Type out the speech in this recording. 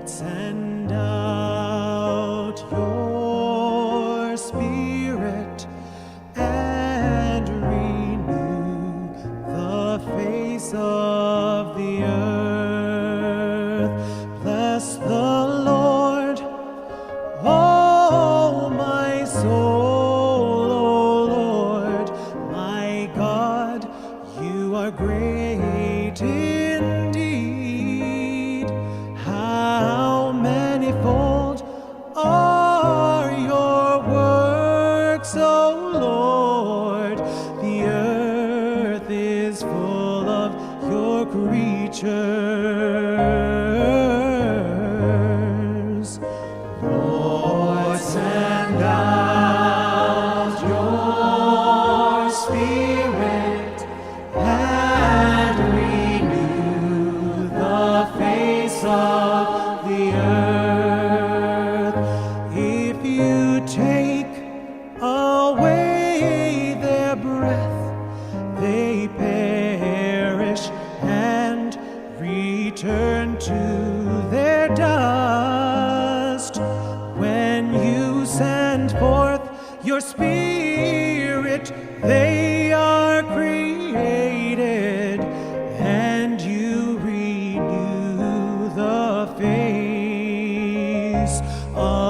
Send out your Spirit and renew the face of the earth. Bless the Lord, oh my soul, O Lord, my God, you are great indeed. How manifold are your works, O Lord. The earth is full of your creatures. Lord, send out your Spirit and renew the face of the earth. If you take away their breath, they perish and return to their dust. When you send forth your Spirit, they are created, and you renew the face of